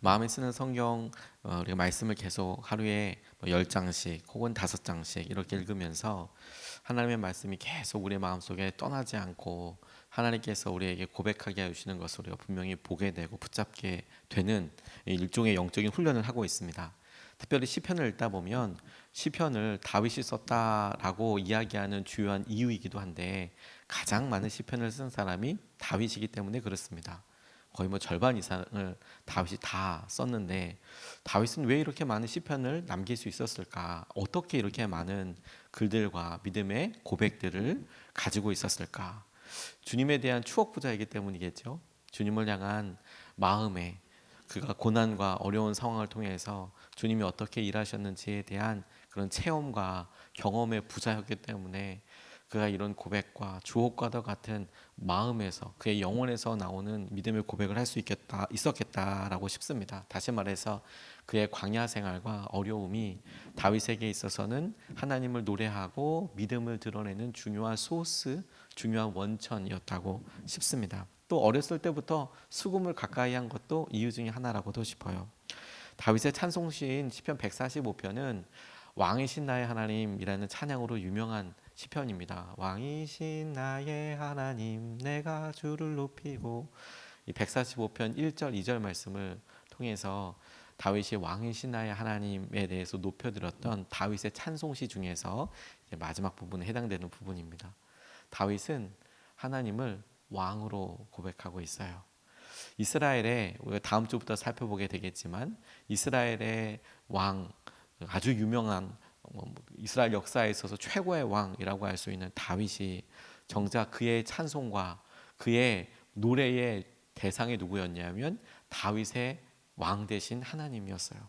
마음에 쓰는 성경 우리가 말씀을 계속 하루에 10장씩 혹은 5장씩 이렇게 읽으면서 하나님의 말씀이 계속 우리의 마음속에 떠나지 않고 하나님께서 우리에게 고백하게 해주시는 것을 우리가 분명히 보게 되고 붙잡게 되는 일종의 영적인 훈련을 하고 있습니다. 특별히 시편을 읽다 보면 시편을 다윗이 썼다라고 이야기하는 주요한 이유이기도 한데 가장 많은 시편을 쓴 사람이 다윗이기 때문에 그렇습니다. 거의 절반 이상을 다윗이 다 썼는데 다윗은 왜 이렇게 많은 시편을 남길 수 있었을까? 어떻게 이렇게 많은 글들과 믿음의 고백들을 가지고 있었을까? 주님에 대한 추억 부자이기 때문이겠죠. 주님을 향한 마음에 그가 고난과 어려운 상황을 통해서 주님이 어떻게 일하셨는지에 대한 그런 체험과 경험의 부자였기 때문에 그가 이런 고백과 주옥과도 같은 마음에서 그의 영혼에서 나오는 믿음의 고백을 할 수 있었겠다라고 싶습니다. 다시 말해서 그의 광야 생활과 어려움이 다윗에게 있어서는 하나님을 노래하고 믿음을 드러내는 중요한 소스, 중요한 원천이었다고 싶습니다. 또 어렸을 때부터 수금을 가까이 한 것도 이유 중에 하나라고도 싶어요. 다윗의 찬송시인 시편 145편은 왕이신 나의 하나님이라는 찬양으로 유명한 시편입니다. 왕이신 나의 하나님 내가 주를 높이고, 이 145편 1절 2절 말씀을 통해서 다윗이 왕이신 나의 하나님에 대해서 높여들었던 다윗의 찬송시 중에서 마지막 부분에 해당되는 부분입니다. 다윗은 하나님을 왕으로 고백하고 있어요. 이스라엘의, 우리가 다음 주부터 살펴보게 되겠지만 이스라엘의 왕, 아주 유명한 이스라엘 역사에 있어서 최고의 왕이라고 할 수 있는 다윗이 정작 그의 찬송과 그의 노래의 대상이 누구였냐면 다윗의 왕 대신 하나님이었어요.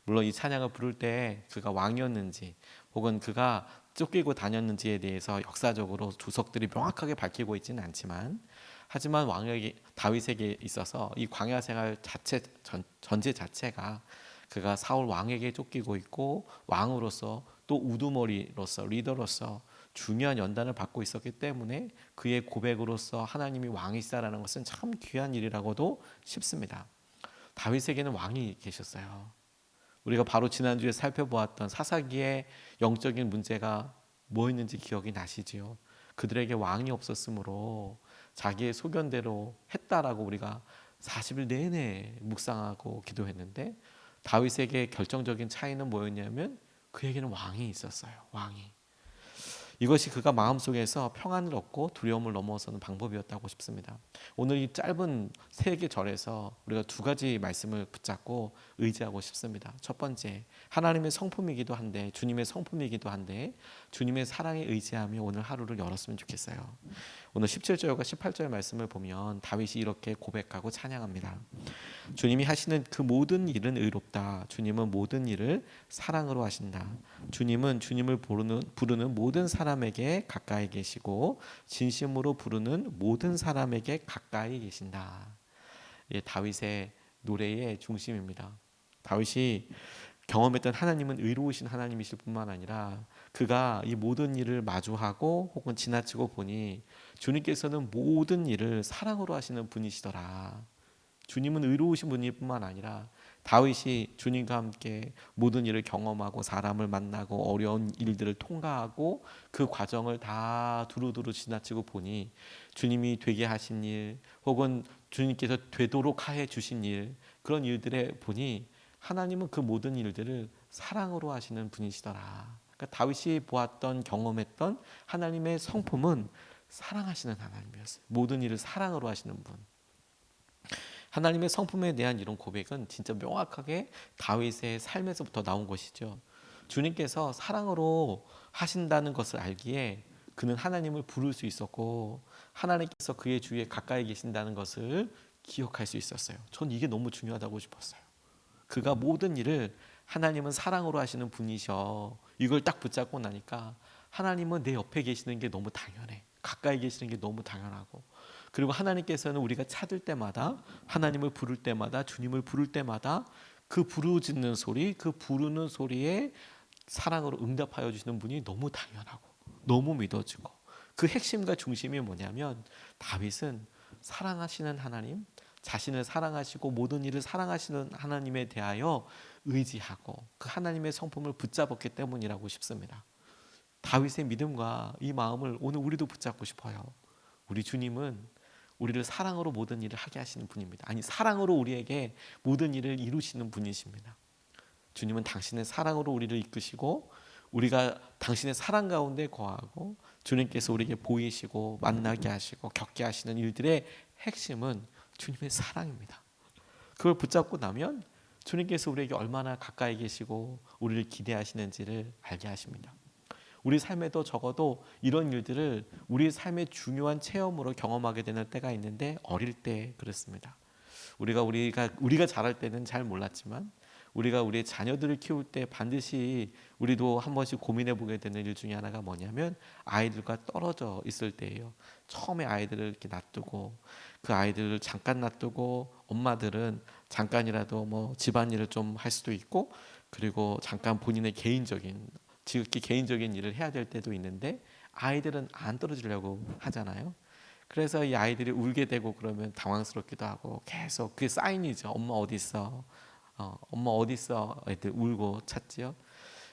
물론 이 찬양을 부를 때 그가 왕이었는지 혹은 그가 쫓기고 다녔는지에 대해서 역사적으로 주석들이 명확하게 밝히고 있지는 않지만, 하지만 왕에게, 다윗에게 있어서 이 광야 생활 자체 전제 자체가 그가 사울 왕에게 쫓기고 있고 왕으로서 또 우두머리로서 리더로서 중요한 연단을 받고 있었기 때문에 그의 고백으로서 하나님이 왕이시다라는 것은 참 귀한 일이라고도 싶습니다. 다윗에게는 왕이 계셨어요. 우리가 바로 지난주에 살펴보았던 사사기의 영적인 문제가 뭐였는지 기억이 나시지요? 그들에게 왕이 없었으므로 자기의 소견대로 했다라고 우리가 40일 내내 묵상하고 기도했는데, 다윗에게 결정적인 차이는 뭐였냐면 그에게는 왕이 있었어요. 왕이. 이것이 그가 마음속에서 평안을 얻고 두려움을 넘어서는 방법이었다고 싶습니다. 오늘 이 짧은 세 개 절에서 우리가 두 가지 말씀을 붙잡고 의지하고 싶습니다. 첫 번째, 하나님의 성품이기도 한데, 주님의 성품이기도 한데 주님의 사랑에 의지하며 오늘 하루를 열었으면 좋겠어요. 오늘 17절과 18절 말씀을 보면 다윗이 이렇게 고백하고 찬양합니다. 주님이 하시는 그 모든 일은 의롭다. 주님은 모든 일을 사랑으로 하신다. 주님은 주님을 부르는 모든 사람에게 가까이 계시고 진심으로 부르는 모든 사람에게 가까이 계신다. 예, 다윗의 노래의 중심입니다. 다윗이 경험했던 하나님은 의로우신 하나님이실 뿐만 아니라 그가 이 모든 일을 마주하고 혹은 지나치고 보니 주님께서는 모든 일을 사랑으로 하시는 분이시더라. 주님은 의로우신 분일 뿐만 아니라 다윗이 주님과 함께 모든 일을 경험하고 사람을 만나고 어려운 일들을 통과하고 그 과정을 다 두루두루 지나치고 보니 주님이 되게 하신 일 혹은 주님께서 되도록 하여 주신 일, 그런 일들에 보니 하나님은 그 모든 일들을 사랑으로 하시는 분이시더라. 그러니까 다윗이 보았던 경험했던 하나님의 성품은 사랑하시는 하나님이었어요. 모든 일을 사랑으로 하시는 분. 하나님의 성품에 대한 이런 고백은 진짜 명확하게 다윗의 삶에서부터 나온 것이죠. 주님께서 사랑으로 하신다는 것을 알기에 그는 하나님을 부를 수 있었고 하나님께서 그의 주위에 가까이 계신다는 것을 기억할 수 있었어요. 전 이게 너무 중요하다고 싶었어요. 그가 모든 일을 하나님은 사랑으로 하시는 분이셔, 이걸 딱 붙잡고 나니까 하나님은 내 옆에 계시는 게 너무 당연해. 가까이 계시는 게 너무 당연하고, 그리고 하나님께서는 우리가 찾을 때마다, 하나님을 부를 때마다, 주님을 부를 때마다 그 부르짖는 소리, 그 부르는 소리에 사랑으로 응답하여 주시는 분이 너무 당연하고 너무 믿어지고, 그 핵심과 중심이 뭐냐면 다윗은 사랑하시는 하나님, 자신을 사랑하시고 모든 일을 사랑하시는 하나님에 대하여 의지하고 그 하나님의 성품을 붙잡았기 때문이라고 싶습니다. 다윗의 믿음과 이 마음을 오늘 우리도 붙잡고 싶어요. 우리 주님은 우리를 사랑으로 모든 일을 하게 하시는 분입니다. 아니, 사랑으로 우리에게 모든 일을 이루시는 분이십니다. 주님은 당신의 사랑으로 우리를 이끄시고 우리가 당신의 사랑 가운데 거하고 주님께서 우리에게 보이시고 만나게 하시고 겪게 하시는 일들의 핵심은 주님의 사랑입니다. 그걸 붙잡고 나면 주님께서 우리에게 얼마나 가까이 계시고 우리를 기대하시는지를 알게 하십니다. 우리 삶에도 적어도 이런 일들을 우리 삶의 중요한 체험으로 경험하게 되는 때가 있는데 어릴 때 그렇습니다. 우리가 자랄 때는 잘 몰랐지만 우리가 우리의 자녀들을 키울 때 반드시 우리도 한 번씩 고민해 보게 되는 일 중에 하나가 뭐냐면 아이들과 떨어져 있을 때예요. 처음에 아이들을 이렇게 놔두고 그 아이들을 잠깐 놔두고 엄마들은 잠깐이라도 뭐 집안일을 좀 할 수도 있고 그리고 잠깐 본인의 지극히 개인적인 일을 해야 될 때도 있는데 아이들은 안 떨어지려고 하잖아요. 그래서 이 아이들이 울게 되고 그러면 당황스럽기도 하고 계속 그게 사인이죠. 엄마 어디 있어? 엄마 어디 있어? 애들 울고 찾지요.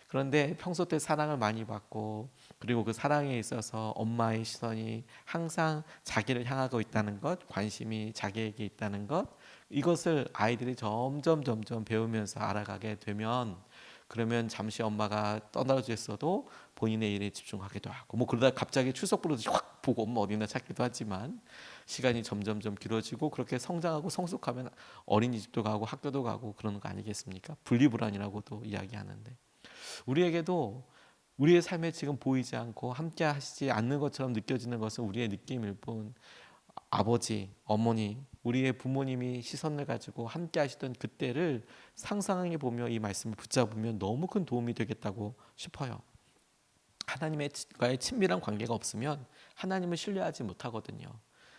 그런데 평소 때 사랑을 많이 받고 그리고 그 사랑에 있어서 엄마의 시선이 항상 자기를 향하고 있다는 것, 관심이 자기에게 있다는 것, 이것을 아이들이 점점 배우면서 알아가게 되면 그러면 잠시 엄마가 떠나져 있어도 본인의 일에 집중하기도 하고 뭐 그러다 갑자기 출석 부르듯이 확 보고 엄마 어디 있나 찾기도 하지만 시간이 점점 길어지고 그렇게 성장하고 성숙하면 어린이집도 가고 학교도 가고 그러는 거 아니겠습니까? 분리불안이라고도 이야기하는데 우리에게도 우리의 삶에 지금 보이지 않고 함께 하시지 않는 것처럼 느껴지는 것은 우리의 느낌일 뿐 아버지, 어머니, 우리의 부모님이 시선을 가지고 함께 하시던 그때를 상상해 보며 이 말씀을 붙잡으면 너무 큰 도움이 되겠다고 싶어요. 하나님과의 친밀한 관계가 없으면 하나님을 신뢰하지 못하거든요.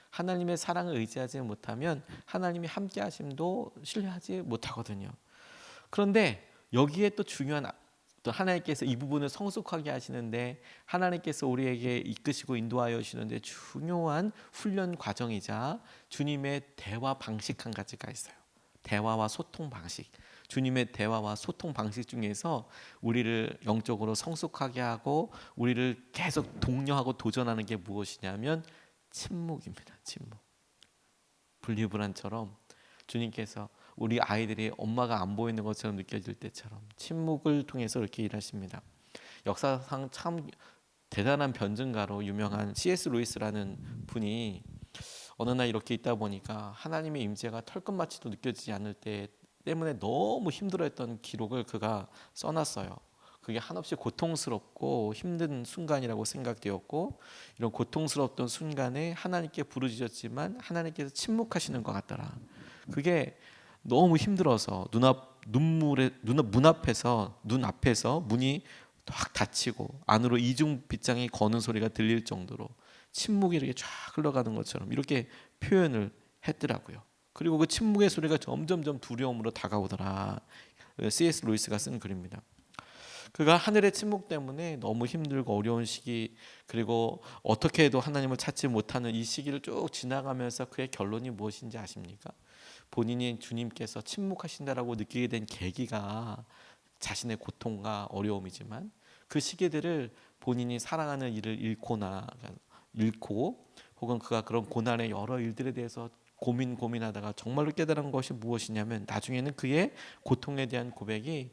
하나님의 사랑을 의지하지 못하면 하나님이 함께 하심도 신뢰하지 못하거든요. 그런데 여기에 또 중요한 또 하나님께서 이 부분을 성숙하게 하시는데 하나님께서 우리에게 이끄시고 인도하여 주시는데 중요한 훈련 과정이자 주님의 대화 방식 한 가지가 있어요. 대화와 소통 방식. 주님의 대화와 소통 방식 중에서 우리를 영적으로 성숙하게 하고 우리를 계속 독려하고 도전하는 게 무엇이냐면 침묵입니다. 침묵. 분리불안처럼 주님께서 우리 아이들이 엄마가 안 보이는 것처럼 느껴질 때처럼 침묵을 통해서 이렇게 일하십니다. 역사상 참 대단한 변증가로 유명한 C.S. 루이스라는 분이 어느 날 이렇게 있다 보니까 하나님의 임재가 털끝마치도 느껴지지 않을 때 때문에 너무 힘들어했던 기록을 그가 써놨어요. 그게 한없이 고통스럽고 힘든 순간이라고 생각되었고 이런 고통스럽던 순간에 하나님께 부르짖었지만 하나님께서 침묵하시는 것 같더라. 그게 너무 힘들어서 문 앞에서 문이 확 닫히고 안으로 이중 빗장이 거는 소리가 들릴 정도로 침묵이 이렇게 쫙 흘러가는 것처럼 이렇게 표현을 했더라고요. 그리고 그 침묵의 소리가 점점 두려움으로 다가오더라. C.S. 루이스가 쓴 글입니다. 그가 하늘의 침묵 때문에 너무 힘들고 어려운 시기 그리고 어떻게 해도 하나님을 찾지 못하는 이 시기를 쭉 지나가면서 그의 결론이 무엇인지 아십니까? 본인이 주님께서 침묵하신다라고 느끼게 된 계기가 자신의 고통과 어려움이지만 그 시기들을 본인이 사랑하는 일을 잃고 혹은 그가 그런 고난의 여러 일들에 대해서 고민하다가 정말로 깨달은 것이 무엇이냐면 나중에는 그의 고통에 대한 고백이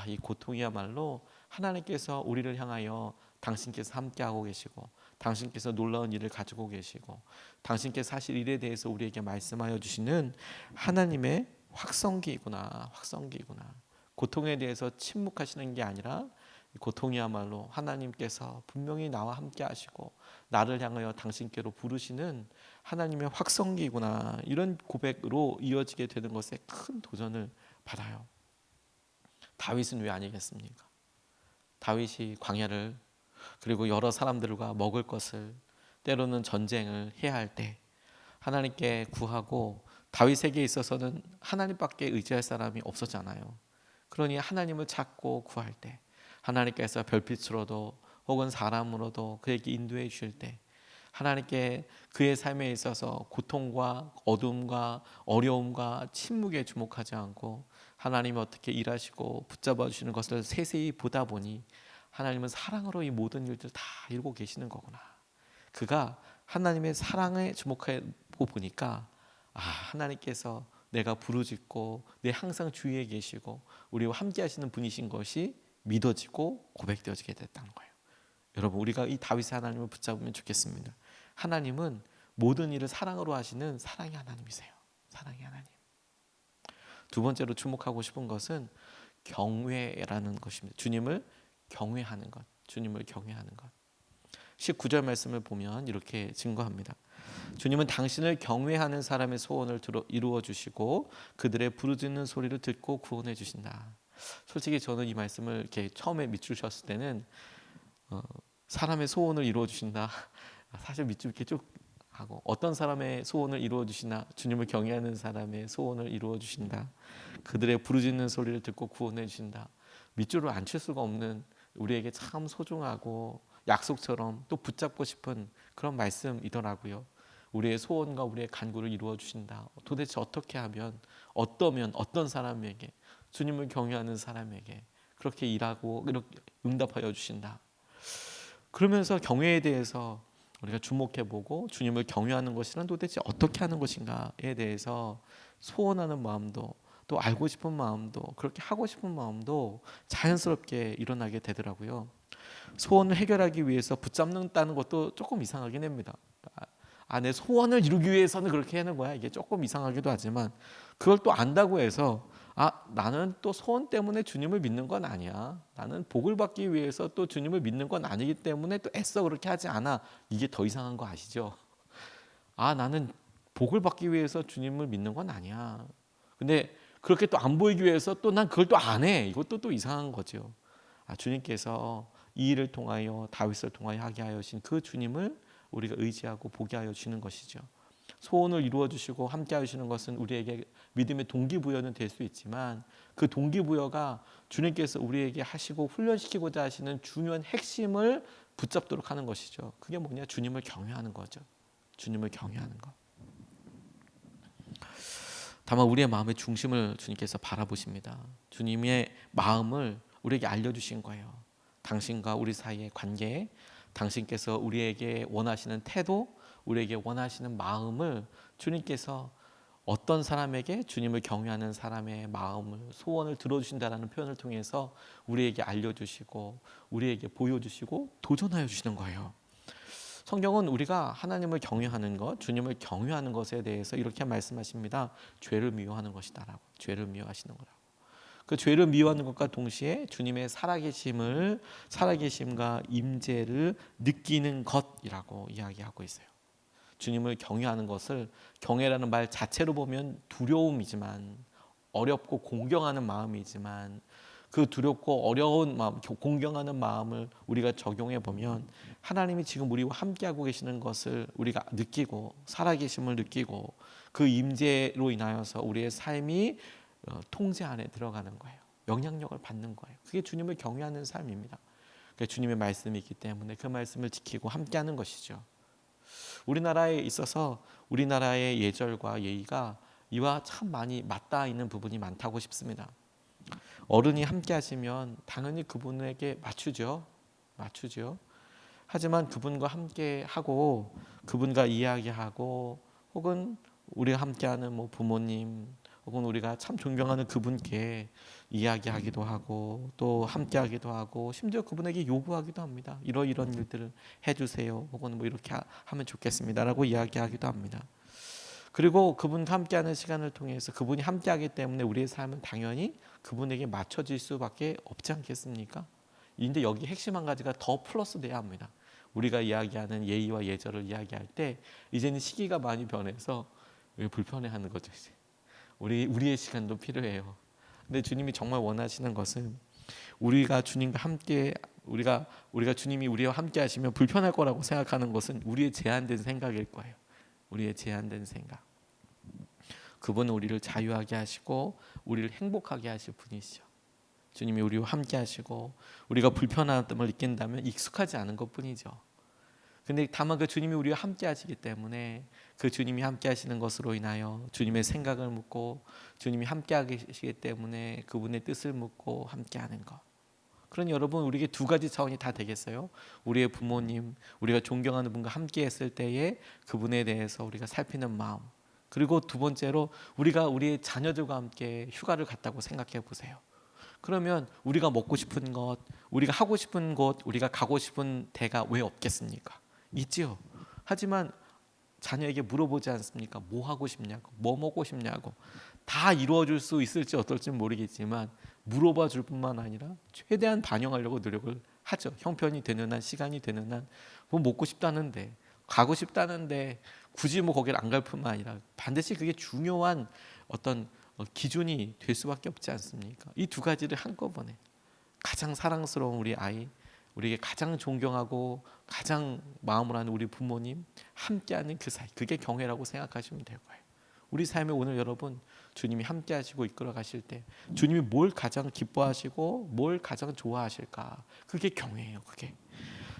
이 고통이야말로 하나님께서 우리를 향하여 당신께서 함께하고 계시고 당신께서 놀라운 일을 가지고 계시고 당신께서 하실 일에 대해서 우리에게 말씀하여 주시는 하나님의 확성기이구나. 고통에 대해서 침묵하시는 게 아니라 고통이야말로 하나님께서 분명히 나와 함께 하시고 나를 향하여 당신께로 부르시는 하나님의 확성기이구나. 이런 고백으로 이어지게 되는 것에 큰 도전을 받아요. 다윗은 왜 아니겠습니까? 다윗이 광야를 그리고 여러 사람들과 먹을 것을 때로는 전쟁을 해야 할 때 하나님께 구하고 다윗에게 있어서는 하나님밖에 의지할 사람이 없었잖아요. 그러니 하나님을 찾고 구할 때 하나님께서 별빛으로도 혹은 사람으로도 그에게 인도해 주실 때 하나님께 그의 삶에 있어서 고통과 어둠과 어려움과 침묵에 주목하지 않고 하나님이 어떻게 일하시고 붙잡아 주시는 것을 세세히 보다 보니 하나님은 사랑으로 이 모든 일들을 다 이루고 계시는 거구나. 그가 하나님의 사랑에 주목하고 보니까 하나님께서 내가 부르짖고 내 항상 주위에 계시고 우리와 함께 하시는 분이신 것이 믿어지고 고백되어지게 됐다는 거예요. 여러분, 우리가 이 다윗의 하나님을 붙잡으면 좋겠습니다. 하나님은 모든 일을 사랑으로 하시는 사랑의 하나님이세요. 사랑의 하나님. 두 번째로 주목하고 싶은 것은 경외라는 것입니다. 주님을 경외하는 것. 주님을 경외하는 것. 19절 말씀을 보면 이렇게 증거합니다. 주님은 당신을 경외하는 사람의 소원을 이루어 주시고 그들의 부르짖는 소리를 듣고 구원해 주신다. 솔직히 저는 이 말씀을 이렇게 처음에 밑줄 쳤을 때는 사람의 소원을 이루어 주신다. 사실 밑줄 이렇게 쭉 하고 어떤 사람의 소원을 이루어 주시나 주님을 경외하는 사람의 소원을 이루어 주신다. 그들의 부르짖는 소리를 듣고 구원해 주신다. 밑줄을 안 칠 수가 없는 우리에게 참 소중하고 약속처럼 또 붙잡고 싶은 그런 말씀이더라고요. 우리의 소원과 우리의 간구를 이루어 주신다. 도대체 어떻게 하면 어떤 사람에게 주님을 경외하는 사람에게 그렇게 일하고 이렇게 응답하여 주신다. 그러면서 경외에 대해서 우리가 주목해보고 주님을 경외하는 것이란 도대체 어떻게 하는 것인가에 대해서 소원하는 마음도 또 알고 싶은 마음도 그렇게 하고 싶은 마음도 자연스럽게 일어나게 되더라고요. 소원을 해결하기 위해서 붙잡는다는 것도 조금 이상하긴 합니다. 내 소원을 이루기 위해서는 그렇게 하는 거야. 이게 조금 이상하기도 하지만 그걸 또 안다고 해서 나는 또 소원 때문에 주님을 믿는 건 아니야. 나는 복을 받기 위해서 또 주님을 믿는 건 아니기 때문에 또 애써 그렇게 하지 않아. 이게 더 이상한 거 아시죠? 나는 복을 받기 위해서 주님을 믿는 건 아니야. 근데 그렇게 또 안 보이기 위해서 또 난 그걸 또 안 해. 이것도 또 이상한 거죠. 주님께서 이 일을 통하여 다윗을 통하여 하게 하신 그 주님을 우리가 의지하고 보게 하여 주는 것이죠. 소원을 이루어 주시고 함께 하시는 것은 우리에게 믿음의 동기부여는 될 수 있지만 그 동기부여가 주님께서 우리에게 하시고 훈련시키고자 하시는 중요한 핵심을 붙잡도록 하는 것이죠. 그게 뭐냐? 주님을 경외하는 거죠. 주님을 경외하는 것. 다만 우리의 마음의 중심을 주님께서 바라보십니다. 주님의 마음을 우리에게 알려주신 거예요. 당신과 우리 사이의 관계, 당신께서 우리에게 원하시는 태도, 우리에게 원하시는 마음을 주님께서 어떤 사람에게 주님을 경외하는 사람의 마음을 소원을 들어주신다라는 표현을 통해서 우리에게 알려주시고 우리에게 보여주시고 도전하여 주시는 거예요. 성경은 우리가 하나님을 경외하는 것, 주님을 경외하는 것에 대해서 이렇게 말씀하십니다. 죄를 미워하는 것이다라고. 죄를 미워하시는 거라고. 그 죄를 미워하는 것과 동시에 주님의 살아계심과 임재를 느끼는 것이라고 이야기하고 있어요. 주님을 경외하는 것을 경외라는 말 자체로 보면 두려움이지만 어렵고 공경하는 마음이지만 그 두렵고 어려운 마음, 공경하는 마음을 우리가 적용해 보면 하나님이 지금 우리와 함께하고 계시는 것을 우리가 느끼고 살아계심을 느끼고 그 임재로 인하여서 우리의 삶이 통제 안에 들어가는 거예요. 영향력을 받는 거예요. 그게 주님을 경외하는 삶입니다. 그러니까 주님의 말씀이 있기 때문에 그 말씀을 지키고 함께하는 것이죠. 우리나라에 있어서 우리나라의 예절과 예의가 이와 참 많이 맞닿아 있는 부분이 많다고 싶습니다. 어른이 함께 하시면 당연히 그분에게 맞추죠. 하지만 그분과 함께 하고 그분과 이야기하고 혹은 우리가 함께하는 부모님 혹은 우리가 참 존경하는 그분께 이야기하기도 하고 또 함께하기도 하고 심지어 그분에게 요구하기도 합니다. 이런 일들을 해주세요. 혹은 이렇게 하면 좋겠습니다라고 이야기하기도 합니다. 그리고 그분과 함께하는 시간을 통해서 그분이 함께하기 때문에 우리의 삶은 당연히 그분에게 맞춰질 수밖에 없지 않겠습니까? 근데 여기 핵심 한 가지가 더 플러스 돼야 합니다. 우리가 이야기하는 예의와 예절을 이야기할 때 이제는 시기가 많이 변해서 불편해하는 거죠. 이제. 우리의 시간도 필요해요. 근데 주님이 정말 원하시는 것은 우리가 주님과 함께 우리가 주님이 우리와 함께 하시면 불편할 거라고 생각하는 것은 우리의 제한된 생각일 거예요. 우리의 제한된 생각. 그분은 우리를 자유하게 하시고 우리를 행복하게 하실 분이시죠. 주님이 우리와 함께 하시고 우리가 불편함을 느낀다면 익숙하지 않은 것뿐이죠. 근데 다만 그 주님이 우리와 함께 하시기 때문에 그 주님이 함께 하시는 것으로 인하여 주님의 생각을 묻고 주님이 함께 하시기 때문에 그분의 뜻을 묻고 함께 하는 것. 그러니 여러분, 우리에게 두 가지 차원이 다 되겠어요. 우리의 부모님, 우리가 존경하는 분과 함께 했을 때에 그분에 대해서 우리가 살피는 마음. 그리고 두 번째로 우리가 우리의 자녀들과 함께 휴가를 갔다고 생각해 보세요. 그러면 우리가 먹고 싶은 것, 우리가 하고 싶은 곳, 우리가 가고 싶은 데가 왜 없겠습니까? 있지요. 하지만 자녀에게 물어보지 않습니까? 뭐 하고 싶냐고, 뭐 먹고 싶냐고. 다 이루어질 수 있을지 어떨지 모르겠지만 물어봐 줄 뿐만 아니라 최대한 반영하려고 노력을 하죠. 형편이 되는 한, 시간이 되는 한, 뭐 먹고 싶다는데, 가고 싶다는데 굳이 뭐 거기를 안 갈 뿐만 아니라 반드시 그게 중요한 어떤 기준이 될 수밖에 없지 않습니까? 이 두 가지를 한꺼번에 가장 사랑스러운 우리 아이, 우리에게 가장 존경하고 가장 마음을 하는 우리 부모님, 함께하는 그 사이, 그게 경외라고 생각하시면 될 거예요. 우리 삶에 오늘 여러분, 주님이 함께 하시고 이끌어 가실 때 주님이 뭘 가장 기뻐하시고 뭘 가장 좋아하실까? 그게 경외예요. 그게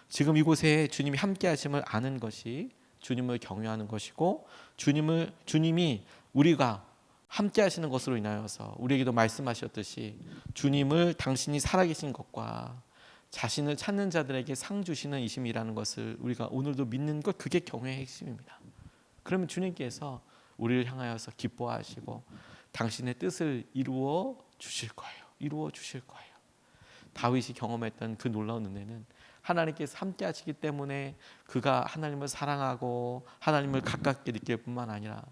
지금 이곳에 주님이 함께 하심을 아는 것이 주님을 경외하는 것이고, 주님이 우리가 함께 하시는 것으로 인하여서 우리에게도 말씀하셨듯이 주님을 당신이 살아계신 것과 자신을 찾는 자들에게 상 주시는 이심이라는 것을 우리가 오늘도 믿는 것, 그게 경외의 핵심입니다. 그러면 주님께서 우리를 향하여서 기뻐하시고 당신의 뜻을 이루어 주실 거예요. 이루어 주실 거예요. 다윗이 경험했던 그 놀라운 은혜는 하나님께서 함께 하시기 때문에 그가 하나님을 사랑하고 하나님을 가깝게 느낄 뿐만 아니라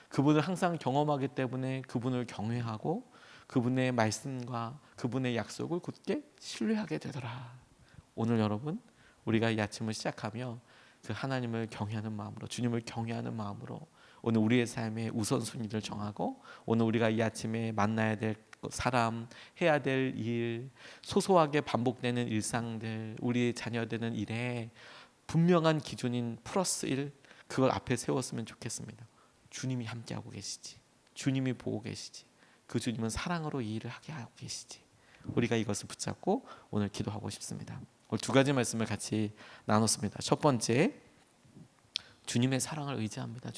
그분을 항상 경험하기 때문에 그분을 경외하고 그분의 말씀과 그분의 약속을 굳게 신뢰하게 되더라. 오늘 여러분, 우리가 이 아침을 시작하며 그 하나님을 경외하는 마음으로, 주님을 경외하는 마음으로 오늘 우리의 삶의 우선순위를 정하고, 오늘 우리가 이 아침에 만나야 될 사람, 해야 될 일, 소소하게 반복되는 일상들, 우리의 자녀되는 일에 분명한 기준인 플러스 1, 그걸 앞에 세웠으면 좋겠습니다. 주님이 함께하고 계시지, 주님이 보고 계시지, 그 주님은 사랑으로 이 일을 하게 하고 계시지. 우리가 이것을 붙잡고 오늘 기도하고 싶습니다. 오늘 두 가지 말씀을 같이 나눴습니다. 첫 번째, 주님의 사랑을 의지합니다.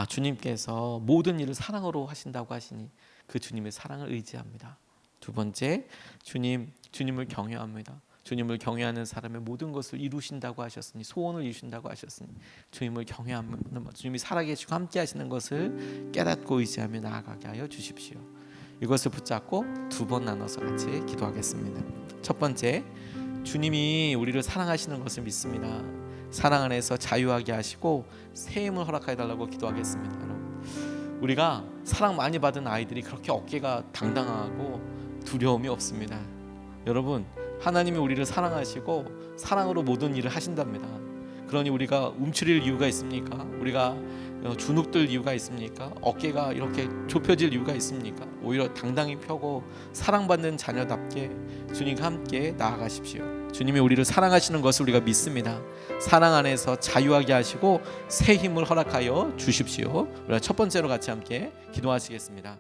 주님께서 모든 일을 사랑으로 하신다고 하시니 그 주님의 사랑을 의지합니다. 두 번째, 주님을 경외합니다. 주님을 경외하는 사람의 모든 것을 이루신다고 하셨으니, 소원을 이루신다고 하셨으니 주님을 경외하면 주님이 살아계시고 함께 하시는 것을 깨닫고 의지하며 나아가게 하여 주십시오. 이것을 붙잡고 두 번 나눠서 같이 기도하겠습니다. 첫 번째, 주님이 우리를 사랑하시는 것을 믿습니다. 사랑 안에서 자유하게 하시고 새 힘을 허락해 달라고 기도하겠습니다. 여러분, 우리가 사랑 많이 받은 아이들이 그렇게 어깨가 당당하고 두려움이 없습니다. 여러분, 하나님이 우리를 사랑하시고 사랑으로 모든 일을 하신답니다. 그러니 우리가 움츠릴 이유가 있습니까? 우리가 주눅들 이유가 있습니까? 어깨가 이렇게 좁혀질 이유가 있습니까? 오히려 당당히 펴고 사랑받는 자녀답게 주님과 함께 나아가십시오. 주님이 우리를 사랑하시는 것을 우리가 믿습니다. 사랑 안에서 자유하게 하시고 새 힘을 허락하여 주십시오. 우리가 첫 번째로 같이 함께 기도하시겠습니다.